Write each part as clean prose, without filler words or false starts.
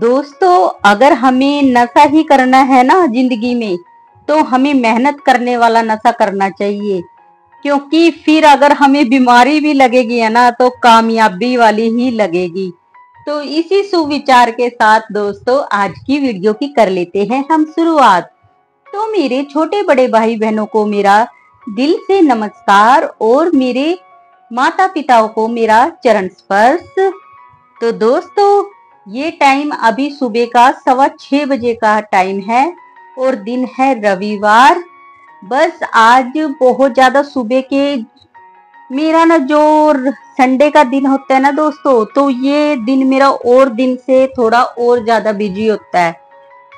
दोस्तों, अगर हमें नशा ही करना है ना जिंदगी में, तो हमें मेहनत करने वाला नशा करना चाहिए। क्योंकि फिर अगर हमें बीमारी भी लगेगी है ना, तो कामयाबी वाली ही लगेगी। तो इसी सुविचार के साथ दोस्तों, आज की वीडियो की कर लेते हैं हम शुरुआत। तो मेरे छोटे बड़े भाई बहनों को मेरा दिल से नमस्कार और मेरे माता पिताओं को मेरा चरण स्पर्श। तो दोस्तों, ये टाइम अभी सुबह का 6:15 बजे का टाइम है और दिन है रविवार। बस आज बहुत ज्यादा सुबह के मेरा ना जो संडे का दिन होता है ना दोस्तों, तो ये दिन मेरा और दिन से थोड़ा और ज्यादा बिजी होता है।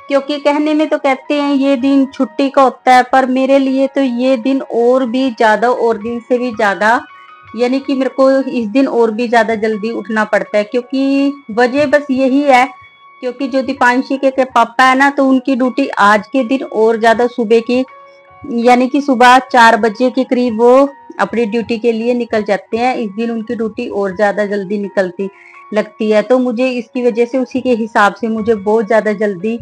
क्योंकि कहने में तो कहते हैं ये दिन छुट्टी का होता है, पर मेरे लिए तो ये दिन और भी ज्यादा और दिन से भी ज्यादा, यानी कि मेरे को इस दिन और भी ज्यादा जल्दी उठना पड़ता है। क्योंकि वजह बस यही है, क्योंकि जो दीपांशी के पापा है ना, तो उनकी ड्यूटी आज के दिन और ज्यादा सुबह की, यानी कि सुबह 4 बजे के करीब वो अपनी ड्यूटी के लिए निकल जाते हैं। इस दिन उनकी ड्यूटी और ज्यादा जल्दी निकलती लगती है, तो मुझे इसकी वजह से उसी के हिसाब से मुझे बहुत ज्यादा जल्दी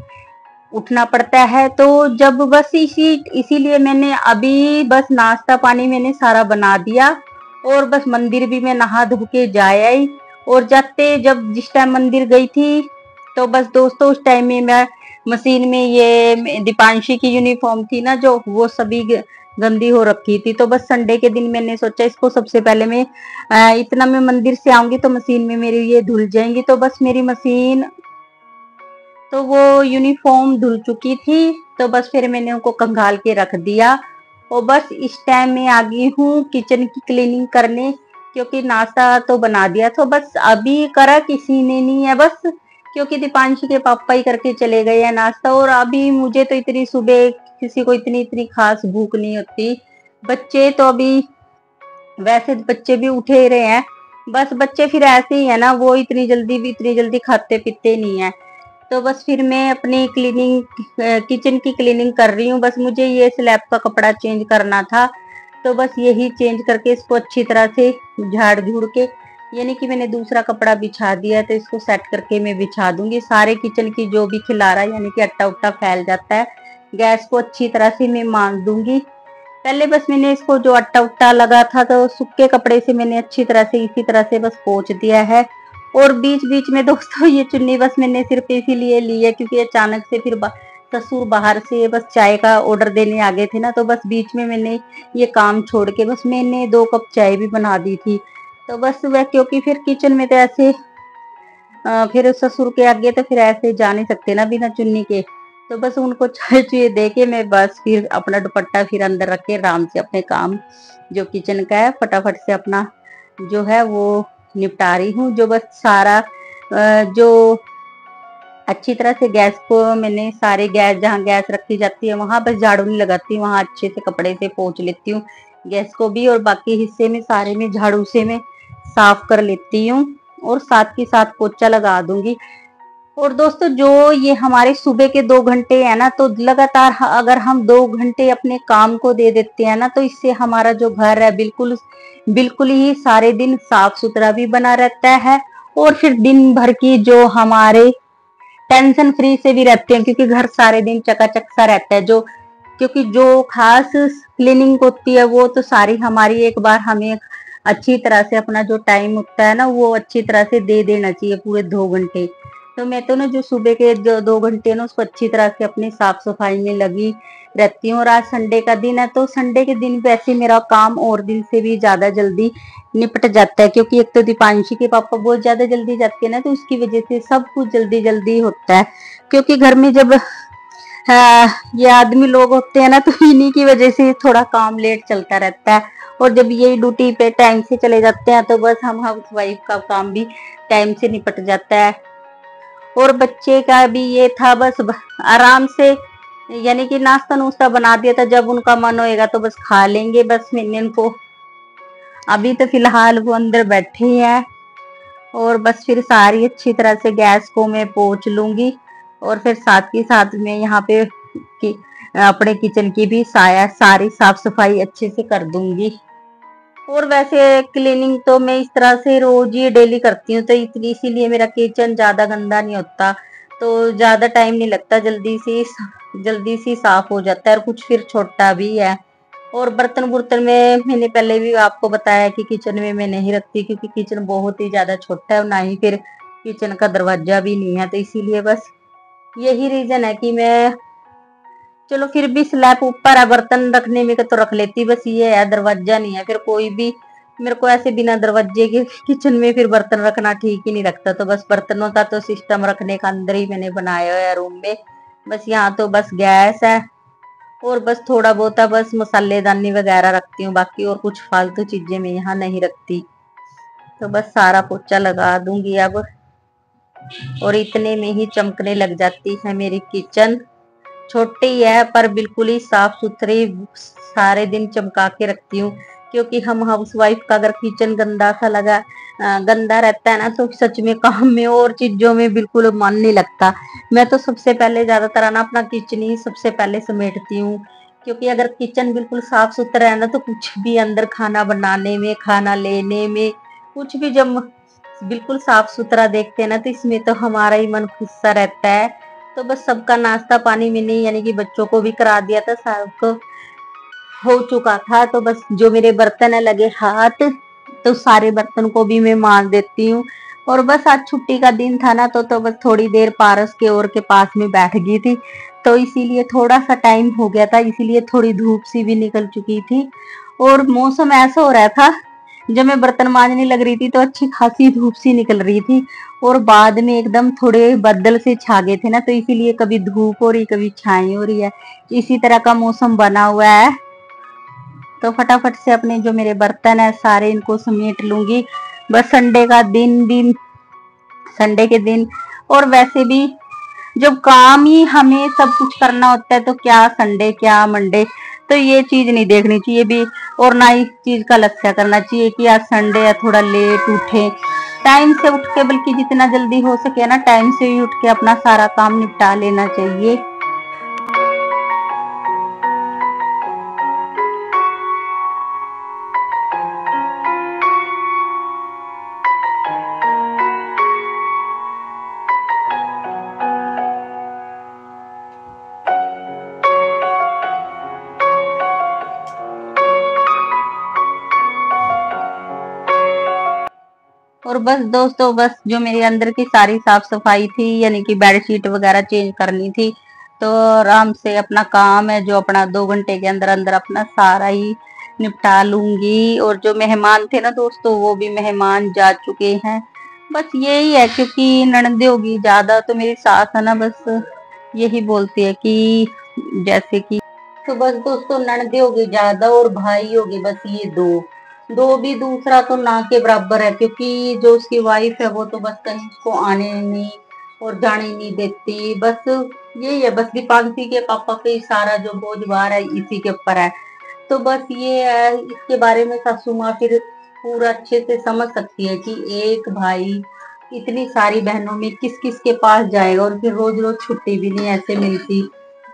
उठना पड़ता है। तो जब बस इसीलिए मैंने अभी बस नाश्ता पानी मैंने सारा बना दिया और बस मंदिर भी मैं नहा धो के जा आई। और जाते जब जिस टाइम मंदिर गई थी, तो बस दोस्तों उस टाइम में मैं मशीन में ये दीपांशी की यूनिफॉर्म थी ना, जो वो सभी गंदी हो रखी थी। तो बस संडे के दिन मैंने सोचा इसको सबसे पहले मैं इतना मैं मंदिर से आऊंगी तो मशीन में मेरी ये धुल जाएंगी। तो बस मेरी मशीन तो वो यूनिफॉर्म धुल चुकी थी, तो बस फिर मैंने उनको कंघाल के रख दिया। और बस इस टाइम में आ गई हूँ किचन की क्लीनिंग करने, क्योंकि नाश्ता तो बना दिया। तो बस अभी करा किसी ने नहीं है, बस क्योंकि दीपांशी के पापा ही करके चले गए हैं नाश्ता। और अभी मुझे तो इतनी सुबह किसी को इतनी इतनी खास भूख नहीं होती। बच्चे तो अभी वैसे बच्चे भी उठे रहे हैं, बस बच्चे फिर ऐसे ही है ना, वो इतनी जल्दी खाते पीते नहीं है। तो बस फिर मैं अपनी क्लीनिंग किचन की क्लीनिंग कर रही हूँ। बस मुझे ये स्लैब का कपड़ा चेंज करना था, तो बस यही चेंज करके इसको अच्छी तरह से झाड़ झूड़ के, यानी कि मैंने दूसरा कपड़ा बिछा दिया, तो इसको सेट करके मैं बिछा दूंगी। सारे किचन की जो भी खिलारा यानी कि अट्टा उट्टा फैल जाता है, गैस को अच्छी तरह से मैं मान दूंगी। पहले बस मैंने इसको जो अट्टा उट्टा लगा था, तो सूखे कपड़े से मैंने अच्छी तरह से इसी तरह से बस पोंछ दिया है। और बीच बीच में दोस्तों ये चुन्नी बस मैंने सिर्फ इसीलिए ली है, क्योंकि अचानक से फिर ससुर बाहर से बस चाय का ऑर्डर देने आ गए थे ना, तो बस बीच में मैंने ये काम छोड़ के बस मैंने 2 कप चाय भी बना दी थी। तो बस वह, क्योंकि फिर किचन में तो ऐसे फिर ससुर के आगे तो फिर ऐसे जा नहीं सकते ना बिना चुन्नी के। तो बस उनको चाय चुए दे के मैं बस फिर अपना दुपट्टा फिर अंदर रख के आराम से अपने काम जो किचन का है फटाफट से अपना जो है वो निपटा रही हूँ। जो बस सारा जो अच्छी तरह से गैस को मैंने सारे गैस जहाँ गैस रखी जाती है वहां बस झाड़ू नहीं लगाती, वहां अच्छे से कपड़े से पोंछ लेती हूँ गैस को भी, और बाकी हिस्से में सारे में झाड़ू से मैं साफ कर लेती हूँ और साथ ही साथ पोछा लगा दूंगी। और दोस्तों, जो ये हमारे सुबह के 2 घंटे है ना, तो लगातार अगर हम 2 घंटे अपने काम को दे देते हैं ना, तो इससे हमारा जो घर है बिल्कुल बिल्कुल ही सारे दिन साफ सुथरा भी बना रहता है। और फिर दिन भर की जो हमारे टेंशन फ्री से भी रहते हैं, क्योंकि घर सारे दिन चकाचक सा रहता है। जो क्योंकि जो खास क्लीनिंग होती है वो तो सारी हमारी एक बार हमें अच्छी तरह से अपना जो टाइम होता है ना, वो अच्छी तरह से दे देना चाहिए पूरे 2 घंटे। तो मैं तो ना जो सुबह के जो 2 घंटे ना उसको अच्छी तरह से अपनी साफ सफाई में लगी रहती हूँ। और आज संडे का दिन है, तो संडे के दिन वैसे मेरा काम और दिन से भी ज्यादा जल्दी निपट जाता है, क्योंकि एक तो दीपांशी के पापा बहुत ज्यादा जल्दी जाते हैं ना, तो उसकी वजह से सब कुछ जल्दी जल्दी होता है। क्योंकि घर में जब ये आदमी लोग होते हैं ना, तो इन्हीं की वजह से थोड़ा काम लेट चलता रहता है। और जब ये ड्यूटी पे टाइम से चले जाते हैं, तो बस हम हाउस वाइफ का काम भी टाइम से निपट जाता है। और बच्चे का भी ये था, बस आराम से यानी कि नाश्ता नुश्ता बना दिया था, जब उनका मन होएगा तो बस खा लेंगे। बस मैंने उनको अभी तो फिलहाल वो अंदर बैठे हैं, और बस फिर सारी अच्छी तरह से गैस को मैं पोंछ लूंगी। और फिर साथ ही साथ में यहाँ पे अपने किचन की भी सारी साफ सफाई अच्छे से कर दूंगी। और वैसे क्लीनिंग तो मैं इस तरह से रोज ही डेली करती हूँ, तो इसीलिए मेरा किचन ज्यादा गंदा नहीं होता। तो ज्यादा टाइम नहीं लगता, जल्दी सी साफ हो जाता है, और कुछ फिर छोटा भी है। और बर्तन बुर्तन में मैंने पहले भी आपको बताया कि किचन में मैं नहीं रखती, क्योंकि किचन बहुत ही ज्यादा छोटा है, और ना ही फिर किचन का दरवाजा भी नहीं है, तो इसीलिए बस यही रीजन है कि मैं, चलो फिर भी स्लैब ऊपर है, बर्तन रखने में तो रख लेती, बस ये है दरवाजा नहीं है, फिर कोई भी मेरे को ऐसे बिना दरवाजे के किचन में फिर बर्तन रखना ठीक ही नहीं लगता। तो बस बर्तनों का तो सिस्टम रखने का अंदर ही मैंने बनाया है रूम में। बस यहाँ तो बस गैस है, और बस थोड़ा बहुत बस मसालेदानी वगैरह रखती हूँ, बाकी और कुछ फालतू चीजें मैं यहाँ नहीं रखती। तो बस सारा पोछा लगा दूंगी अब, और इतने में ही चमकने लग जाती है मेरी किचन। छोटी है पर बिल्कुल ही साफ सुथरी सारे दिन चमका के रखती हूँ, क्योंकि हम हाउस वाइफ का अगर किचन गंदा रहता है ना, तो सच में काम में और चीजों में बिल्कुल मन नहीं लगता। मैं तो सबसे पहले ज्यादातर ना अपना किचन ही सबसे पहले समेटती हूँ, क्योंकि अगर किचन बिल्कुल साफ सुथरा है ना, तो कुछ भी अंदर खाना बनाने में, खाना लेने में, कुछ भी जब बिल्कुल साफ सुथरा देखते हैं ना, तो इसमें तो हमारा ही मन खुश सा रहता है। तो बस सबका नाश्ता पानी मैंने यानी कि बच्चों को भी करा दिया था, सबको हो चुका था। तो बस जो मेरे बर्तन है लगे हाथ, तो सारे बर्तन को भी मैं मांज देती हूँ। और बस आज छुट्टी का दिन था ना, तो बस थोड़ी देर पारस के और के पास में बैठ गई थी, तो इसीलिए थोड़ा सा टाइम हो गया था, इसीलिए थोड़ी धूप सी भी निकल चुकी थी, और मौसम ऐसा हो रहा था, जब मैं बर्तन मांजने लग रही थी तो अच्छी खासी धूप सी निकल रही थी, और बाद में एकदम थोड़े बादल से छा गए थे ना, तो इसीलिए कभी धूप हो रही कभी छाई हो रही है, इसी तरह का मौसम बना हुआ है। तो फटाफट से अपने जो मेरे बर्तन है सारे इनको समेट लूंगी। बस संडे के दिन, और वैसे भी जब काम ही हमें सब कुछ करना होता है, तो क्या संडे क्या मंडे, तो ये चीज नहीं देखनी चाहिए भी, और ना ही चीज का लक्ष्य करना चाहिए कि आज संडे है थोड़ा लेट उठे। टाइम से उठ के, बल्कि जितना जल्दी हो सके ना टाइम से ही उठ के अपना सारा काम निपटा लेना चाहिए। और बस दोस्तों, बस जो मेरे अंदर की सारी साफ सफाई थी, यानी कि बेडशीट वगैरह चेंज करनी थी, तो आराम से अपना काम है जो अपना 2 घंटे के अंदर अंदर अपना सारा ही निपटा लूंगी। और जो मेहमान थे ना दोस्तों, वो भी मेहमान जा चुके हैं। बस यही है, क्योंकि ननदे होगी ज्यादा, तो मेरी सास है ना, बस यही बोलती है कि जैसे कि, तो बस दोस्तों ननदे होगी ज्यादा और भाई होगी बस ये दो, दो भी दूसरा तो ना के बराबर है, क्योंकि जो उसकी वाइफ है वो तो बस कहीं उसको आने नहीं और जाने नहीं देती। बस यही है, बस दीपांशी के पापा पे सारा जो बोझ भार है इसी के ऊपर है। तो बस ये है, इसके बारे में सासू माँ फिर पूरा अच्छे से समझ सकती है कि एक भाई इतनी सारी बहनों में किस किस के पास जाएगा, और फिर रोज रोज छुट्टी भी नहीं ऐसे मिलती।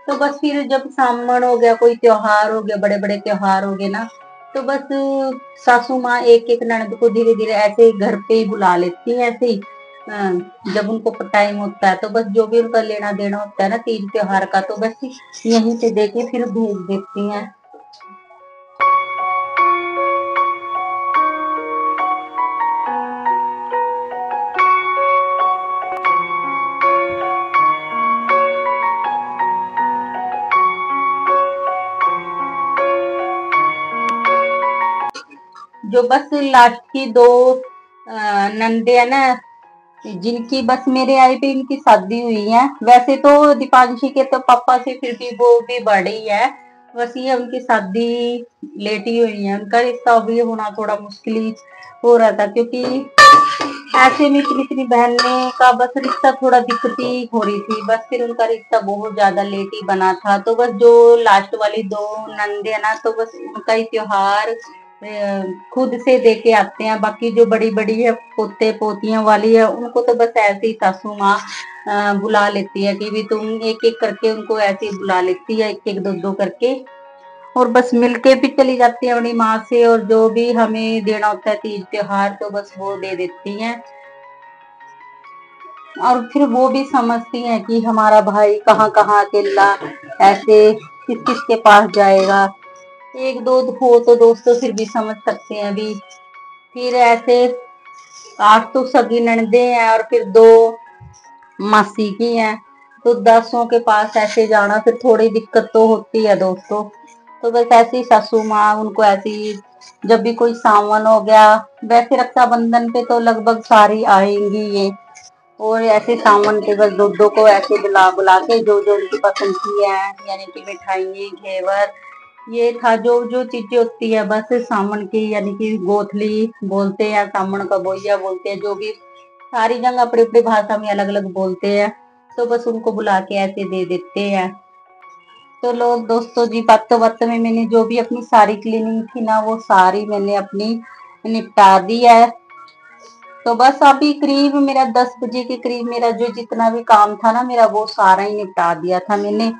तो बस फिर जब सामन हो गया, कोई त्योहार हो गया, बड़े बड़े त्योहार हो गए ना, तो बस सासू माँ एक एक ननद को धीरे धीरे ऐसे ही घर पे ही बुला लेती है, ऐसे ही जब उनको टाइम होता है, तो बस जो भी उनका लेना देना होता है ना तीज त्योहार का, तो बस यहीं से देके फिर भेज देती हैं। जो बस लास्ट की दो नंदे है ना, जिनकी बस मेरे आए पे इनकी शादी हुई है। वैसे तो दीपांशी के तो पापा से फिर भी वो भी बड़ी है, बस ये उनकी शादी लेट ही हुई है, उनका रिश्ता अभी होना थोड़ा मुश्किल ही हो रहा था, क्योंकि ऐसे में इतनी इतनी बहने का बस रिश्ता थोड़ा दिक्कती हो रही थी, बस फिर उनका रिश्ता बहुत ज्यादा लेट ही बना था। तो बस जो लास्ट वाली दो नंदे है ना, तो बस उनका ही त्योहार खुद से दे के आते हैं। बाकी जो बड़ी बड़ी है पोते पोतियां वाली है, उनको तो बस ऐसे ही सासू माँ बुला लेती है कि भी तुम एक एक करके, उनको ऐसे ही बुला लेती है एक एक दो दो करके, और बस मिलके भी चली जाती है अपनी माँ से, और जो भी हमें देना होता है तीज त्योहार तो बस वो दे देती हैं। और फिर वो भी समझती हैं कि हमारा भाई कहाँ कहाँ अकेला ऐसे किस किस के पास जाएगा। एक दो हो तो दोस्तों फिर भी समझ सकते हैं अभी। फिर ऐसे 8 तो सगी ननदे हैं और फिर 2 मासी की हैं, तो 10 के पास ऐसे जाना फिर थोड़ी दिक्कत तो होती है दोस्तों। तो बस ऐसी सासू माँ उनको ऐसी, जब भी कोई सावन हो गया, वैसे रक्षाबंधन पे तो लगभग सारी आएंगी ये। और ऐसे सावन के बस दो को ऐसे बुला बुला के जो जो उनकी पसंद की है, यानी कि मिठाई घेवर ये था जो जो चीजें होती है बस सावन की, यानी कि गोथली बोलते हैं, सावन का बोइया बोलते हैं, जो भी सारी जगह अपनी अपनी भाषा में अलग अलग बोलते हैं। तो बस उनको बुला के ऐसे दे देते हैं। तो लोग दोस्तों जी, बातों में मैंने जो भी अपनी सारी क्लीनिंग थी ना वो सारी मैंने अपनी निपटा दी है। तो बस अभी करीब मेरा 10 बजे के करीब मेरा जो जितना भी काम था ना मेरा वो सारा ही निपटा दिया था मैंने।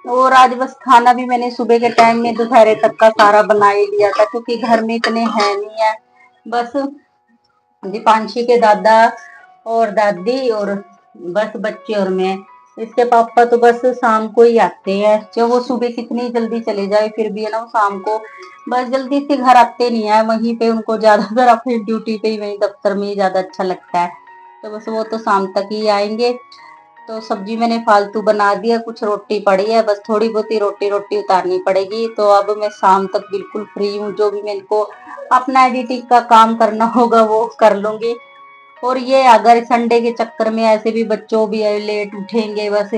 और आज बस खाना भी मैंने सुबह के टाइम में दोपहर तक का सारा बना ही लिया था, क्योंकि घर में इतने हैं नहीं है। बस दीपांशी के दादा और दादी और बस बच्चे और मैं। इसके पापा तो बस शाम को ही आते हैं, जो वो सुबह कितनी जल्दी चले जाए फिर भी है ना वो शाम को बस जल्दी से घर आते नहीं है। वहीं पे उनको ज्यादातर अपनी ड्यूटी पे ही वहीं दफ्तर में ही ज्यादा अच्छा लगता है। तो बस वो तो शाम तक ही आएंगे। तो सब्जी मैंने फालतू बना दिया, कुछ रोटी पड़ी है, बस थोड़ी बहुत ही रोटी रोटी उतारनी पड़ेगी। तो अब मैं शाम तक बिल्कुल फ्री हूँ, जो भी मेरे को अपना एडिटिंग का काम करना होगा वो कर लूंगी। और ये अगर संडे के चक्कर में ऐसे भी बच्चों भी लेट उठेंगे, बस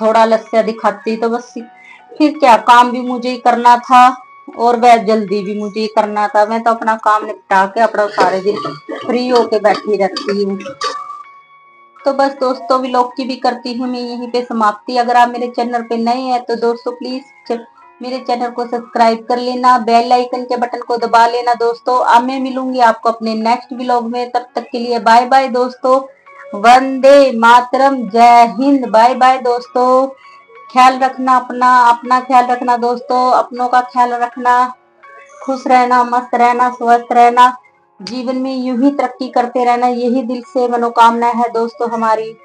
थोड़ा लस्या दिखाती तो बस फिर क्या, काम भी मुझे ही करना था और वह जल्दी भी मुझे ही करना था। मैं तो अपना काम निपटा के अपना सारे दिन फ्री होके बैठी रहती हूँ। तो बस दोस्तों व्लॉग की भी करती हूँ मैं यहीं पे समाप्ति। अगर आप मेरे चैनल पे नए हैं तो दोस्तों प्लीज मेरे चैनल को सब्सक्राइब कर लेना, बेल आइकन के बटन को दबा लेना दोस्तों। अब मैं मिलूंगी आपको अपने नेक्स्ट व्लॉग में, तब तक के लिए बाय बाय दोस्तों। वंदे मातरम, जय हिंद, बाय बाय दोस्तों। ख्याल रखना अपना, अपना ख्याल रखना दोस्तों, अपनों का ख्याल रखना। खुश रहना, मस्त रहना, स्वस्थ रहना, जीवन में यूं ही तरक्की करते रहना, यही दिल से मनोकामना है दोस्तों हमारी।